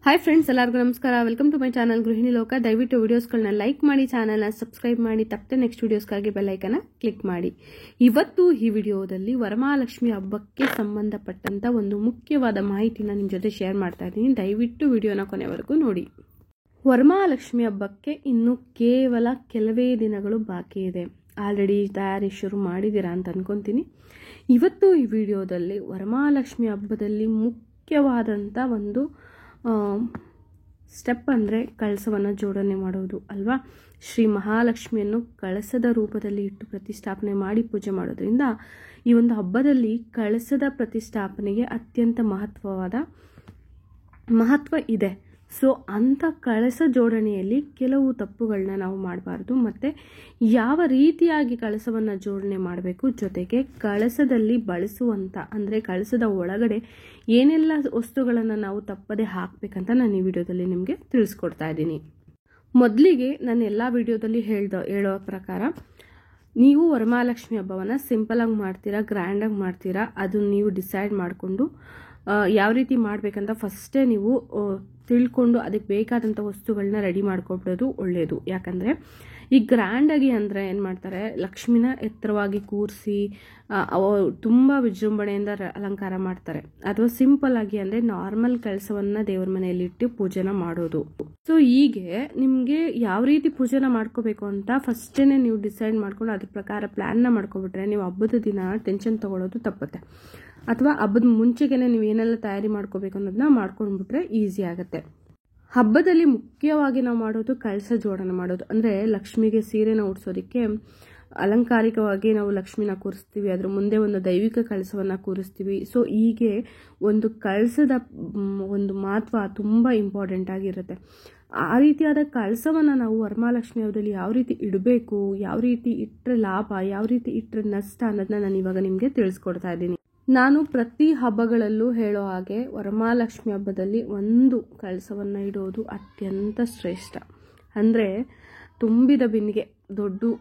Hi friends, ಎಲ್ಲರಿಗೂ ನಮಸ್ಕಾರ. Welcome to my channel ಗೃಹಿಣಿ ಲೋಕ. ದಯವಿಟ್ಟು ವಿಡಿಯೋಸ್ಗಳನ್ನ ಲೈಕ್ ಮಾಡಿ, ಚಾನಲ್ನ ಸಬ್ಸ್ಕ್ರೈಬ್ ಮಾಡಿ, ತಪ್ಪದೆ ನೆಕ್ಸ್ಟ್ ವಿಡಿಯೋಸ್ಗಾಗಿ ಬೆಲ್ ಐಕನ್ನ ಕ್ಲಿಕ್ ಮಾಡಿ. ಇವತ್ತು ಈ ವಿಡಿಯೋದಲ್ಲಿ ವರಮಹಾಲಕ್ಷ್ಮಿ ಹಬ್ಬಕ್ಕೆ ಸಂಬಂಧಪಟ್ಟಂತ ಒಂದು ಮುಖ್ಯವಾದ ಮಾಹಿತಿನ ನಿಮ್ಮ ಜೊತೆ ಶೇರ್ ಮಾಡ್ತಾ ಇದ್ದೀನಿ. ದಯವಿಟ್ಟು ವಿಡಿಯೋನ ಕೊನೆವರೆಗೂ ನೋಡಿ. ವರಮಹಾಲಕ್ಷ್ಮಿ ಹಬ್ಬಕ್ಕೆ ಇನ್ನು ಕೇವಲ ಕೆಲವೇ ದಿನಗಳು ಬಾಕಿ ಇದೆ. ಆಲ್ರೆಡಿ ತಯಾರಿ ಶುರು ಮಾಡಿದ್ದೀರಾ ಅಂತ ಅನ್ಕೊಂತೀನಿ. ಇವತ್ತು ಈ ವಿಡಿಯೋದಲ್ಲಿ ವರಮಹಾಲಕ್ಷ್ಮಿ ಹಬ್ಬದಲ್ಲಿ ಮುಖ್ಯವಾದಂಥ ಒಂದು ಸ್ಟೆಪ್ ಅಂದರೆ ಕಳಸವನ್ನು ಜೋಡಣೆ ಮಾಡೋದು ಅಲ್ವಾ. ಶ್ರೀ ಮಹಾಲಕ್ಷ್ಮಿಯನ್ನು ಕಳಸದ ರೂಪದಲ್ಲಿ ಇಟ್ಟು ಪ್ರತಿಷ್ಠಾಪನೆ ಮಾಡಿ ಪೂಜೆ ಮಾಡೋದ್ರಿಂದ ಈ ಒಂದು ಹಬ್ಬದಲ್ಲಿ ಕಳಸದ ಪ್ರತಿಷ್ಠಾಪನೆಗೆ ಅತ್ಯಂತ ಮಹತ್ವ ಇದೆ. ಸೊ ಅಂಥ ಕಳಸ ಜೋಡಣೆಯಲ್ಲಿ ಕೆಲವು ತಪ್ಪುಗಳನ್ನ ನಾವು ಮಾಡಬಾರ್ದು. ಮತ್ತು ಯಾವ ರೀತಿಯಾಗಿ ಕಳಸವನ್ನು ಜೋಡಣೆ ಮಾಡಬೇಕು, ಜೊತೆಗೆ ಕಳಸದಲ್ಲಿ ಬಳಸುವಂಥ ಅಂದರೆ ಕಳಸದ ಒಳಗಡೆ ಏನೆಲ್ಲ ವಸ್ತುಗಳನ್ನು ನಾವು ತಪ್ಪದೆ ಹಾಕಬೇಕಂತ ನಾನು ಈ ವಿಡಿಯೋದಲ್ಲಿ ನಿಮಗೆ ತಿಳಿಸ್ಕೊಡ್ತಾ ಇದ್ದೀನಿ. ಮೊದಲಿಗೆ ನಾನು ಎಲ್ಲ ವಿಡಿಯೋದಲ್ಲಿ ಹೇಳೋ ಪ್ರಕಾರ ನೀವು ವರಮಹಾಲಕ್ಷ್ಮಿ ಹಬ್ಬವನ್ನು ಸಿಂಪಲಾಗಿ ಮಾಡ್ತೀರಾ, ಗ್ರ್ಯಾಂಡಾಗಿ ಮಾಡ್ತೀರಾ, ಅದನ್ನು ನೀವು ಡಿಸೈಡ್ ಮಾಡಿಕೊಂಡು ಯಾವ ರೀತಿ ಮಾಡಬೇಕಂತ ಫಸ್ಟೇ ನೀವು ತಿಳ್ಕೊಂಡು ಅದಕ್ಕೆ ಬೇಕಾದಂಥ ವಸ್ತುಗಳನ್ನ ರೆಡಿ ಮಾಡ್ಕೊಬಿಡೋದು ಒಳ್ಳೆಯದು. ಯಾಕಂದರೆ ಈ ಗ್ರ್ಯಾಂಡಾಗಿ ಅಂದರೆ ಏನು ಮಾಡ್ತಾರೆ, ಲಕ್ಷ್ಮಿನ ಎತ್ತರವಾಗಿ ಕೂರಿಸಿ ತುಂಬ ವಿಜೃಂಭಣೆಯಿಂದ ಅಲಂಕಾರ ಮಾಡ್ತಾರೆ. ಅಥವಾ ಸಿಂಪಲ್ ಆಗಿ ಅಂದರೆ ನಾರ್ಮಲ್ ಕೆಲಸವನ್ನು ದೇವ್ರ ಮನೆಯಲ್ಲಿ ಇಟ್ಟು ಪೂಜೆನ ಮಾಡೋದು. ಸೊ ಹೀಗೆ ನಿಮಗೆ ಯಾವ ರೀತಿ ಪೂಜೆನ ಮಾಡ್ಕೋಬೇಕು ಅಂತ ಫಸ್ಟೇ ನೀವು ಡಿಸೈಡ್ ಮಾಡ್ಕೊಂಡು ಅದ್ರ ಪ್ರಕಾರ ಪ್ಲ್ಯಾನ್ನ ಮಾಡ್ಕೊಬಿಟ್ರೆ ನೀವು ಹಬ್ಬದ ದಿನ ಟೆನ್ಷನ್ ತೊಗೊಳೋದು ತಪ್ಪುತ್ತೆ. ಅಥವಾ ಹಬ್ಬದ ಮುಂಚೆಗೇನೆ ನೀವು ಏನೆಲ್ಲ ತಯಾರಿ ಮಾಡ್ಕೋಬೇಕು ಅನ್ನೋದನ್ನ ಮಾಡ್ಕೊಂಡ್ಬಿಟ್ರೆ ಈಸಿ ಆಗುತ್ತೆ. ಹಬ್ಬದಲ್ಲಿ ಮುಖ್ಯವಾಗಿ ನಾವು ಮಾಡೋದು ಕಳಸ ಜೋಡಣೆ ಮಾಡೋದು. ಅಂದರೆ ಲಕ್ಷ್ಮಿಗೆ ಸೀರೆನ ಉಡ್ಸೋದಕ್ಕೆ ಅಲಂಕಾರಿಕವಾಗಿ ನಾವು ಲಕ್ಷ್ಮಿನ ಕೂರಿಸ್ತೀವಿ, ಅದ್ರ ಮುಂದೆ ಒಂದು ದೈವಿಕ ಕಳಸವನ್ನು ಕೂರಿಸ್ತೀವಿ. ಸೊ ಹೀಗೆ ಒಂದು ಕಳಸದ ಒಂದು ಮಹತ್ವ ತುಂಬ ಇಂಪಾರ್ಟೆಂಟ್ ಆಗಿರುತ್ತೆ. ಆ ರೀತಿಯಾದ ಕಳಸವನ್ನು ನಾವು ವರಮಹಾಲಕ್ಷ್ಮಿ ಹಬ್ಬದಲ್ಲಿ ಯಾವ ರೀತಿ ಇಡಬೇಕು, ಯಾವ ರೀತಿ ಇಟ್ಟರೆ ಲಾಭ, ಯಾವ ರೀತಿ ಇಟ್ಟರೆ ನಷ್ಟ ಅನ್ನೋದನ್ನ ನಾನು ಇವಾಗ ನಿಮಗೆ ತಿಳಿಸ್ಕೊಡ್ತಾ ಇದ್ದೀನಿ. ನಾನು ಪ್ರತಿ ಹಬ್ಬಗಳಲ್ಲೂ ಹೇಳೋ ಹಾಗೆ ವರಮಹಾಲಕ್ಷ್ಮಿ ಹಬ್ಬದಲ್ಲಿ ಒಂದು ಕಳಸವನ್ನು ಇಡೋದು ಅತ್ಯಂತ ಶ್ರೇಷ್ಠ. ಅಂದರೆ ತುಂಬಿದ ಬಿಂದಿಗೆ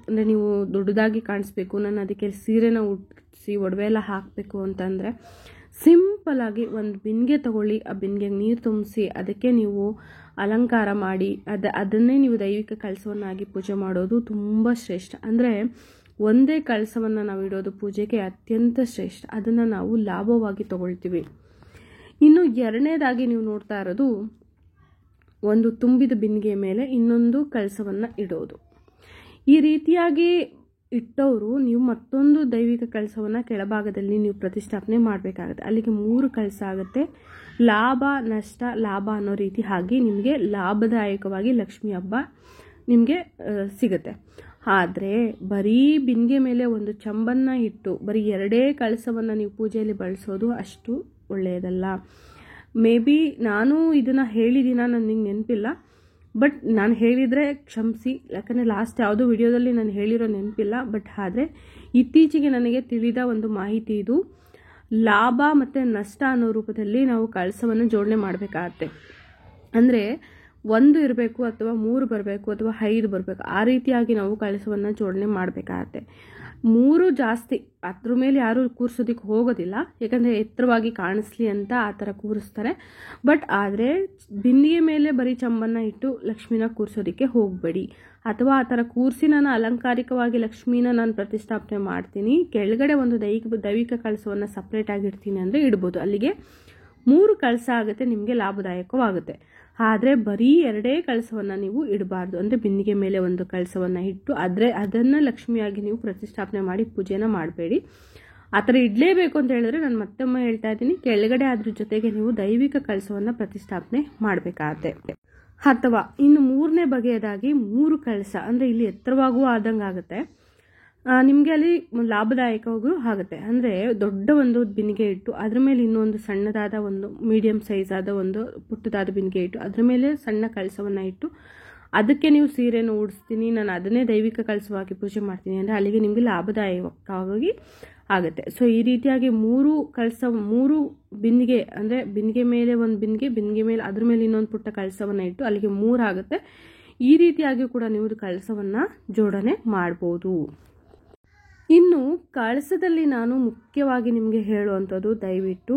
ಅಂದರೆ ನೀವು ದೊಡ್ಡದಾಗಿ ಕಾಣಿಸ್ಬೇಕು, ನಾನು ಅದಕ್ಕೆ ಸೀರೆನ ಉಡಿಸಿ ಒಡವೆ ಎಲ್ಲ ಹಾಕಬೇಕು ಅಂತಂದರೆ ಸಿಂಪಲಾಗಿ ಒಂದು ಬಿಂದಿಗೆ ತಗೊಳ್ಳಿ, ಆ ಬಿಂದಿಗೆಗೆ ನೀರು ತುಂಬಿಸಿ ಅದಕ್ಕೆ ನೀವು ಅಲಂಕಾರ ಮಾಡಿ ಅದನ್ನೇ ನೀವು ದೈವಿಕ ಕಳಸವನ್ನಾಗಿ ಪೂಜೆ ಮಾಡೋದು ತುಂಬ ಶ್ರೇಷ್ಠ. ಅಂದರೆ ಒಂದೇ ಕಳಸವನ್ನು ನಾವು ಇಡೋದು ಪೂಜೆಗೆ ಅತ್ಯಂತ ಶ್ರೇಷ್ಠ. ಅದನ್ನು ನಾವು ಲಾಭವಾಗಿ ತಗೊಳ್ತೀವಿ. ಇನ್ನು ಎರಡನೇದಾಗಿ ನೀವು ನೋಡ್ತಾ ಇರೋದು ಒಂದು ತುಂಬಿದ ಬಿಂದಿಗೆ ಮೇಲೆ ಇನ್ನೊಂದು ಕಳಸವನ್ನು ಇಡೋದು. ಈ ರೀತಿಯಾಗಿ ಇಟ್ಟವರು ನೀವು ಮತ್ತೊಂದು ದೈವಿಕ ಕಳಸವನ್ನು ಕೆಳಭಾಗದಲ್ಲಿ ನೀವು ಪ್ರತಿಷ್ಠಾಪನೆ ಮಾಡಬೇಕಾಗುತ್ತೆ. ಅಲ್ಲಿಗೆ 3 ಕಳಸ ಆಗುತ್ತೆ. ಲಾಭ ನಷ್ಟ ಲಾಭ ಅನ್ನೋ ರೀತಿ ಹಾಗೆ ನಿಮಗೆ ಲಾಭದಾಯಕವಾಗಿ ಲಕ್ಷ್ಮಿ ಹಬ್ಬ ನಿಮಗೆ ಸಿಗುತ್ತೆ. ಆದರೆ ಬರೀ ಬಿಂದಿಗೆ ಮೇಲೆ ಒಂದು ಚಂಬನ್ನು ಇಟ್ಟು ಬರೀ 2 ಕಳಸವನ್ನು ನೀವು ಪೂಜೆಯಲ್ಲಿ ಬಳಸೋದು ಅಷ್ಟು ಒಳ್ಳೆಯದಲ್ಲ. ಮೇ ಬಿ ನಾನು ಇದನ್ನು ಹೇಳಿದ್ದೀನ, ನನಗೆ ನೆನಪಿಲ್ಲ, ಬಟ್ ನಾನು ಹೇಳಿದರೆ ಕ್ಷಮಿಸಿ. ಯಾಕಂದರೆ ಲಾಸ್ಟ್ ಯಾವುದೋ ವಿಡಿಯೋದಲ್ಲಿ ನಾನು ಹೇಳಿರೋ ನೆನಪಿಲ್ಲ. ಬಟ್ ಆದರೆ ಇತ್ತೀಚೆಗೆ ನನಗೆ ತಿಳಿದ ಒಂದು ಮಾಹಿತಿ ಇದು. ಲಾಭ ಮತ್ತು ನಷ್ಟ ಅನ್ನೋ ರೂಪದಲ್ಲಿ ನಾವು ಕಳಸವನ್ನು ಜೋಡಣೆ ಮಾಡಬೇಕಾಗತ್ತೆ. ಅಂದರೆ 1 ಇರಬೇಕು ಅಥವಾ 3 ಬರಬೇಕು ಅಥವಾ 5 ಬರಬೇಕು, ಆ ರೀತಿಯಾಗಿ ನಾವು ಕಳಸವನ್ನು ಜೋಡಣೆ ಮಾಡಬೇಕಾಗತ್ತೆ. 3 ಜಾಸ್ತಿ ಅದ್ರ ಮೇಲೆ ಯಾರೂ ಕೂರಿಸೋದಕ್ಕೆ ಹೋಗೋದಿಲ್ಲ, ಯಾಕಂದರೆ ಎತ್ತರವಾಗಿ ಕಾಣಿಸ್ಲಿ ಅಂತ ಆ ಥರ ಕೂರಿಸ್ತಾರೆ. ಬಟ್ ಆದರೆ ಬಿಂದಿಗೆ ಮೇಲೆ ಬರೀ ಚಂಬನ್ನು ಇಟ್ಟು ಲಕ್ಷ್ಮಿನ ಕೂರಿಸೋದಕ್ಕೆ ಹೋಗಬೇಡಿ. ಅಥವಾ ಆ ಥರ ಕೂರಿಸಿ ನಾನು ಅಲಂಕಾರಿಕವಾಗಿ ಲಕ್ಷ್ಮಿನ ನಾನು ಪ್ರತಿಷ್ಠಾಪನೆ ಮಾಡ್ತೀನಿ, ಕೆಳಗಡೆ ಒಂದು ದೈವಿಕ ಕಳಸವನ್ನು ಸಪ್ರೇಟಾಗಿ ಇಡ್ತೀನಿ ಅಂದರೆ ಇಡ್ಬೋದು. ಅಲ್ಲಿಗೆ 3 ಕಳಸ ಆಗುತ್ತೆ, ನಿಮಗೆ ಲಾಭದಾಯಕವಾಗುತ್ತೆ. ಆದರೆ ಬರೀ 2 ಕಳಸವನ್ನು ನೀವು ಇಡಬಾರ್ದು. ಅಂದರೆ ಬಿಂದಿಗೆ ಮೇಲೆ ಒಂದು ಕಳಸವನ್ನು ಇಟ್ಟು ಅದನ್ನು ಲಕ್ಷ್ಮಿಯಾಗಿ ನೀವು ಪ್ರತಿಷ್ಠಾಪನೆ ಮಾಡಿ ಪೂಜೆನ ಮಾಡಬೇಡಿ. ಆ ಥರ ಇಡಲೇಬೇಕು ಅಂತ ಹೇಳಿದ್ರೆ ನಾನು ಮತ್ತೊಮ್ಮೆ ಹೇಳ್ತಾ ಇದ್ದೀನಿ, ಕೆಳಗಡೆ ಅದ್ರ ಜೊತೆಗೆ ನೀವು ದೈವಿಕ ಕಳಸವನ್ನು ಪ್ರತಿಷ್ಠಾಪನೆ ಮಾಡಬೇಕಾಗತ್ತೆ. ಅಥವಾ ಇನ್ನು 3ನೇ ಬಗೆಯದಾಗಿ 3 ಕಳಸ ಅಂದರೆ ಇಲ್ಲಿ ಎತ್ತರವಾಗೂ ಆದಂಗೆ ಆಗುತ್ತೆ, ನಿಮಗೆ ಅಲ್ಲಿ ಲಾಭದಾಯಕವಾಗೂ ಆಗುತ್ತೆ. ಅಂದರೆ ದೊಡ್ಡ ಒಂದು ಬಿಂದಿಗೆ ಇಟ್ಟು ಅದ್ರ ಮೇಲೆ ಇನ್ನೊಂದು ಸಣ್ಣದಾದ ಒಂದು ಮೀಡಿಯಂ ಸೈಜ್ ಆದ ಒಂದು ಪುಟ್ಟದಾದ ಬಿಂದಿಗೆ ಇಟ್ಟು ಅದ್ರ ಮೇಲೆ ಸಣ್ಣ ಕಳಸವನ್ನು ಇಟ್ಟು ಅದಕ್ಕೆ ನೀವು ಸೀರೆಯನ್ನು ಉಡಿಸ್ತೀನಿ, ನಾನು ಅದನ್ನೇ ದೈವಿಕ ಕಳಸವಾಗಿ ಪೂಜೆ ಮಾಡ್ತೀನಿ ಅಂದರೆ ಅಲ್ಲಿಗೆ ನಿಮಗೆ ಲಾಭದಾಯಕವಾಗಿ ಆಗುತ್ತೆ. ಸೊ ಈ ರೀತಿಯಾಗಿ 3 ಬಿಂದಿಗೆ ಅಂದರೆ ಬಿಂದಿಗೆ ಮೇಲೆ ಒಂದು ಬಿಂದಿಗೆ ಮೇಲೆ ಅದ್ರ ಮೇಲೆ ಇನ್ನೊಂದು ಪುಟ್ಟ ಕಳಸವನ್ನು ಇಟ್ಟು ಅಲ್ಲಿಗೆ 3 ಆಗುತ್ತೆ. ಈ ರೀತಿಯಾಗಿ ಕೂಡ ನೀವು ಕಳಸವನ್ನು ಜೋಡಣೆ ಮಾಡ್ಬೋದು. ಇನ್ನು ಕಳಸದಲ್ಲಿ ನಾನು ಮುಖ್ಯವಾಗಿ ನಿಮಗೆ ಹೇಳುವಂಥದ್ದು, ದಯವಿಟ್ಟು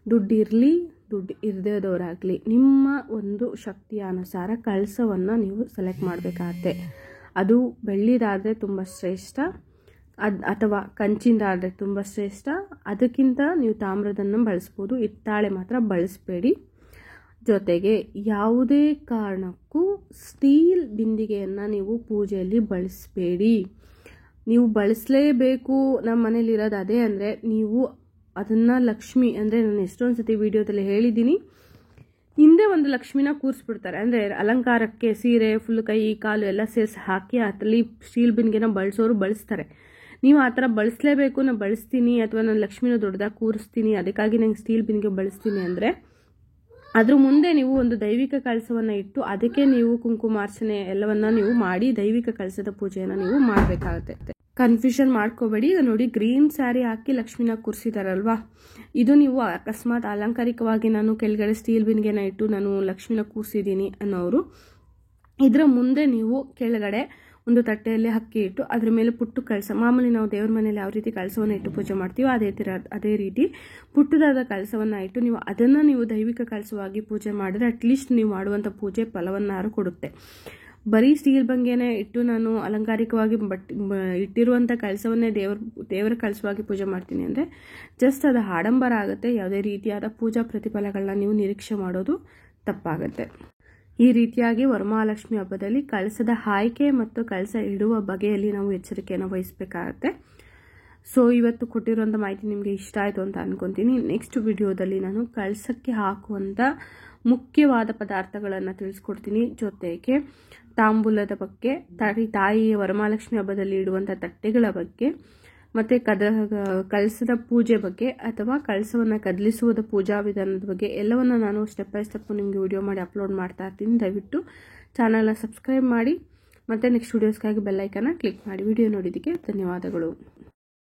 ದುಡ್ಡಿರಲಿ ದುಡ್ಡು ಇರದೇದವರಾಗಲಿ ನಿಮ್ಮ ಒಂದು ಶಕ್ತಿಯ ಅನುಸಾರ ಕಳಸವನ್ನು ನೀವು ಸೆಲೆಕ್ಟ್ ಮಾಡಬೇಕಾಗತ್ತೆ. ಅದು ಬೆಳ್ಳಿದಾದರೆ ತುಂಬ ಶ್ರೇಷ್ಠ, ಅಥವಾ ಕಂಚಿಂದಾದರೆ ತುಂಬ ಶ್ರೇಷ್ಠ. ಅದಕ್ಕಿಂತ ನೀವು ತಾಮ್ರದನ್ನು ಬಳಸ್ಬೋದು, ಹಿತ್ತಾಳೆ ಮಾತ್ರ ಬಳಸಬೇಡಿ. ಜೊತೆಗೆ ಯಾವುದೇ ಕಾರಣಕ್ಕೂ ಸ್ಟೀಲ್ ಬಿಂದಿಗೆಯನ್ನು ನೀವು ಪೂಜೆಯಲ್ಲಿ ಬಳಸಬೇಡಿ. ನೀವು ಬಳಸಲೇಬೇಕು, ನಮ್ಮ ಮನೇಲಿರೋದು ಅದೇ ಅಂದರೆ ನೀವು ಅದನ್ನು ಲಕ್ಷ್ಮಿ ಅಂದರೆ ನಾನು ಎಷ್ಟೊಂದು ಸತಿ ವಿಡಿಯೋದಲ್ಲಿ ಹೇಳಿದ್ದೀನಿ, ಹಿಂದೆ ಒಂದು ಲಕ್ಷ್ಮಿನ ಕೂರಿಸ್ಬಿಡ್ತಾರೆ. ಅಂದರೆ ಅಲಂಕಾರಕ್ಕೆ ಸೀರೆ ಫುಲ್ ಕೈ ಕಾಲು ಎಲ್ಲ ಸೇರಿಸಿ ಹಾಕಿ ಅದರಲ್ಲಿ ಸ್ಟೀಲ್ ಬಿಂದಿಗೆನ ಬಳಸೋರು ಬಳಸ್ತಾರೆ. ನೀವು ಆ ಥರ ಬಳಸಲೇಬೇಕು, ನಾನು ಬಳಸ್ತೀನಿ ಅಥವಾ ನಾನು ಲಕ್ಷ್ಮಿನ ದೊಡ್ಡದಾಗಿ ಕೂರಿಸ್ತೀನಿ ಅದಕ್ಕಾಗಿ ನಂಗೆ ಸ್ಟೀಲ್ ಬಿಂದಿಗೆ ಬಳಸ್ತೀನಿ ಅಂದರೆ ಅದ್ರ ಮುಂದೆ ನೀವು ಒಂದು ದೈವಿಕ ಕಳಸವನ್ನು ಇಟ್ಟು ಅದಕ್ಕೆ ನೀವು ಕುಂಕುಮಾರ್ಚನೆ ಎಲ್ಲವನ್ನ ನೀವು ಮಾಡಿ ದೈವಿಕ ಕಳಸದ ಪೂಜೆಯನ್ನು ನೀವು ಮಾಡಬೇಕಾಗುತ್ತೆ. ಕನ್ಫ್ಯೂಷನ್ ಮಾಡ್ಕೋಬೇಡಿ. ಈಗ ನೋಡಿ ಗ್ರೀನ್ ಸ್ಯಾರಿ ಹಾಕಿ ಲಕ್ಷ್ಮಿನ ಕೂರಿಸಿದಾರಲ್ವಾ, ಇದು ನೀವು ಅಕಸ್ಮಾತ್ ಅಲಂಕಾರಿಕವಾಗಿ ನಾನು ಕೆಳಗಡೆ ಸ್ಟೀಲ್ ಬಿಂದಿಗೆನ ಇಟ್ಟು ನಾನು ಲಕ್ಷ್ಮಿನ ಕೂರಿಸಿದ್ದೀನಿ ಅನ್ನೋರು ಇದರ ಮುಂದೆ ನೀವು ಕೆಳಗಡೆ ಒಂದು ತಟ್ಟೆಯಲ್ಲಿ ಅಕ್ಕಿ ಇಟ್ಟು ಅದ್ರ ಮೇಲೆ ಪುಟ್ಟು ಕಳಸ, ಮಾಮೂಲಿ ನಾವು ದೇವ್ರ ಮನೇಲಿ ಯಾವ ರೀತಿ ಕಳಸವನ್ನು ಇಟ್ಟು ಪೂಜೆ ಮಾಡ್ತೀವೋ ಅದೇ ರೀತಿ ಪುಟ್ಟದಾದ ಕಳಸವನ್ನು ಇಟ್ಟು ನೀವು ಅದನ್ನು ನೀವು ದೈವಿಕ ಕಳಸವಾಗಿ ಪೂಜೆ ಮಾಡಿದ್ರೆ ಅಟ್ಲೀಸ್ಟ್ ನೀವು ಮಾಡುವಂಥ ಪೂಜೆ ಫಲವನ್ನಾರು ಕೊಡುತ್ತೆ. ಬರೀ ಸ್ಟೀಲ್ ಬಂಗೆನೇ ಇಟ್ಟು ನಾನು ಅಲಂಕಾರಿಕವಾಗಿ ಇಟ್ಟಿರುವಂಥ ಕಳಸವನ್ನೇ ದೇವರ ಕಳಸವಾಗಿ ಪೂಜೆ ಮಾಡ್ತೀನಿ ಅಂದರೆ ಜಸ್ಟ್ ಅದು ಆಡಂಬರ ಆಗುತ್ತೆ. ಯಾವುದೇ ರೀತಿಯಾದ ಪೂಜಾ ಪ್ರತಿಫಲಗಳನ್ನ ನೀವು ನಿರೀಕ್ಷೆ ಮಾಡೋದು ತಪ್ಪಾಗುತ್ತೆ. ಈ ರೀತಿಯಾಗಿ ವರಮಹಾಲಕ್ಷ್ಮಿ ಹಬ್ಬದಲ್ಲಿ ಕಳಸದ ಆಯ್ಕೆ ಮತ್ತು ಕಳಸ ಇಡುವ ಬಗೆಯಲ್ಲಿ ನಾವು ಎಚ್ಚರಿಕೆಯನ್ನು ವಹಿಸಬೇಕಾಗತ್ತೆ. ಸೊ ಇವತ್ತು ಕೊಟ್ಟಿರುವಂಥ ಮಾಹಿತಿ ನಿಮಗೆ ಇಷ್ಟ ಆಯಿತು ಅಂತ ಅನ್ಕೊತೀನಿ. ನೆಕ್ಸ್ಟ್ ವಿಡಿಯೋದಲ್ಲಿ ನಾನು ಕಳಸಕ್ಕೆ ಹಾಕುವಂಥ ಮುಖ್ಯವಾದ ಪದಾರ್ಥಗಳನ್ನು ತಿಳಿಸ್ಕೊಡ್ತೀನಿ. ಜೊತೆಗೆ ತಾಂಬೂಲದ ಬಗ್ಗೆ, ತಾಯಿಯ ವರಮಹಾಲಕ್ಷ್ಮಿ ಹಬ್ಬದಲ್ಲಿ ಇಡುವಂಥ ತಟ್ಟೆಗಳ ಬಗ್ಗೆ, ಮತ್ತು ಕಳಸದ ಪೂಜೆ ಬಗ್ಗೆ ಅಥವಾ ಕಳಸವನ್ನು ಕದಲಿಸುವುದ ಪೂಜಾ ವಿಧಾನದ ಬಗ್ಗೆ ಎಲ್ಲವನ್ನು ನಾನು ಸ್ಟೆಪ್ ಬೈ ಸ್ಟೆಪ್ ನಿಮಗೆ ವಿಡಿಯೋ ಮಾಡಿ ಅಪ್ಲೋಡ್ ಮಾಡ್ತಾ ಇರ್ತೀನಿ. ದಯವಿಟ್ಟು ಚಾನಲ್ನ ಸಬ್ಸ್ಕ್ರೈಬ್ ಮಾಡಿ ಮತ್ತು ನೆಕ್ಸ್ಟ್ ವಿಡಿಯೋಸ್ಗಾಗಿ ಬೆಲ್ ಐಕನ್ನ ಕ್ಲಿಕ್ ಮಾಡಿ. ವಿಡಿಯೋ ನೋಡಿದ್ದಕ್ಕೆ ಧನ್ಯವಾದಗಳು.